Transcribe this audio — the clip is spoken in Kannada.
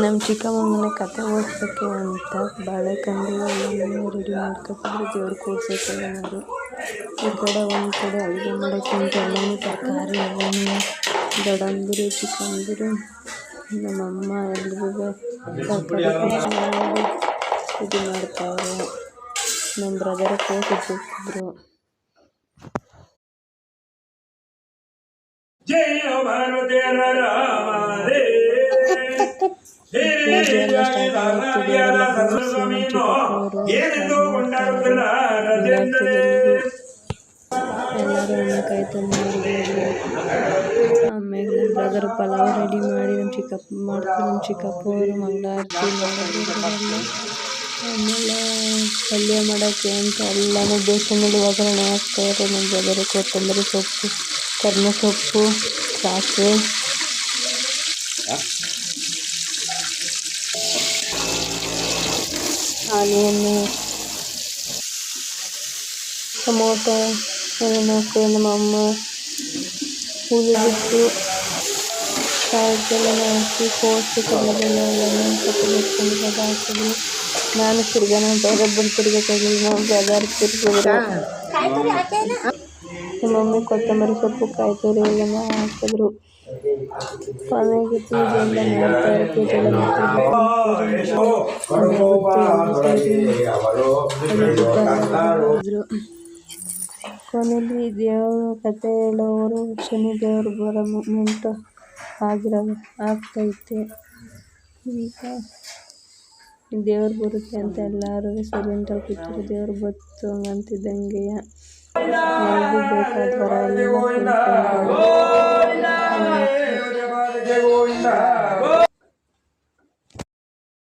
ನಮ್ಮ ಚಿಕ್ಕಮ್ಮನ ಕತೆ ಓದಿಸೋಕ್ಕೆ ಅಂತ ಬಾಳೆಕಂಡು ಎಲ್ಲನೂ ರೆಡಿ ಮಾಡ್ಕೊತಿದ್ರು. ದೇವ್ರು ಕೂರ್ಸೋಕೆ ಏನಾದ್ರು ಈ ಕಡೆ ಒಂದು ಕಡೆ ಅಡುಗೆ ಮಾಡೋಕ್ಕೆ ಅಂತ ಎಲ್ಲನೂ ತರಕಾರಿ ಎಲ್ಲನೂ ದೊಡ್ಡಂದಿರು ಚಿಕ್ಕಂದಿರು ನಮ್ಮಮ್ಮ ಎಲ್ರಿಗೂ ತರಕಾರಿ ಮಾಡಿ ಇದು ಮಾಡ್ತಾವ್ರೆ. ನಮ್ಮ ಬ್ರದರ್ ಕೂತಿದ್ರು. ಪೂಜೆ ಎಲ್ಲ ಸ್ಟಾರ್ಟ್ ಆಗುತ್ತೆ. ದೇವರೆಲ್ಲ ಕೂರಿಸಿ ಚಿಕ್ಕಪ್ಪವರು ಎಲ್ಲರೂ ಎಣ್ಣೆಕಾಯಿ ತಂದು ಆಮೇಲೆ ನಮ್ಮ ಬ್ರದರ್ ಪಲಾವ್ ರೆಡಿ ಮಾಡಿ ನಮ್ಮ ಚಿಕ್ಕಪ್ಪ ಮಾಡ್ತಾರೆ. ನಮ್ಮ ಚಿಕ್ಕಪ್ಪವರು ಮಂಗಳಾರತಿ ಮಾಡಿದ್ರು. ಆಮೇಲೆ ಪಲ್ಯ ಮಾಡೋಕ್ಕೆ ಅಂತ ಎಲ್ಲನೂ ಬೇಸನಲ್ಲಿ ಒಗ್ಗರಣೆ ಹಾಕ್ತಾರೆ. ನಮ್ಮ ಬ್ರದರು ಕೊತ್ತಂಬರಿ ಸೊಪ್ಪು, ಕರ್ಮೆ ಸೊಪ್ಪು, ಸಾಸಿವೆ, ಆನಿಯನ್ನು, ಟೊಮೊಟೊ ಅದನ್ನು ಹಾಕ್ತಾರೆ. ನಮ್ಮ ಅಮ್ಮ ಉಳಿದಿಟ್ಟು ಕಾಯಿಗೆಲ್ಲ ಹಾಕಿ ಕೋಸು ಕಡಲೆಲ್ಲ ಎಲ್ಲನೂ ಕಟ್ಟಿಕೊಂಡು ಹಾಕಿದ್ರು. ನಾನು ತಿರ್ಗಾನ ಬೇರೊಬ್ಬರು ತಿರ್ಗಕ್ಕಾಗಿಲ್ಲ. ನಾವು ಬ್ರದರ್ ತಿರ್ಗಿದ್ರು. ನಮ್ಮ ಮಮ್ಮಿ ಕೊತ್ತಂಬರಿ ಸೊಪ್ಪು ಕಾಯಿ ತುರಿ ಎಲ್ಲನ ಹಾಕಿದ್ರು. ಕೊನೆಗೆ ಪೂಜೆ ಎಲ್ಲ ಮಾಡ್ತಾರೆ. ಪೂಜೆ ಎಲ್ಲ ಮಾಡ್ತಿದ್ರು. ಕೊನೆಯಲ್ಲಿ ದೇವರು ಕತೆ ಹೇಳೋರು ಶನಿ ದೇವರು ಬರೋ ಮೂಮೆಂಟು ಆಗ್ತೈತೆ. ಈಗ ದೇವ್ರು ಬರುತ್ತೆ ಅಂತ ಎಲ್ಲರೂ ಸೈಲೆಂಟಾಗಿ ಕೂತಿದ್ರು. ದೇವ್ರು ಬತ್ತು ಹಂಗಂತಿದ್ದಂಗೆ ಎಲ್ರು ಬೇಕಾದವರ ಎಲ್ಲ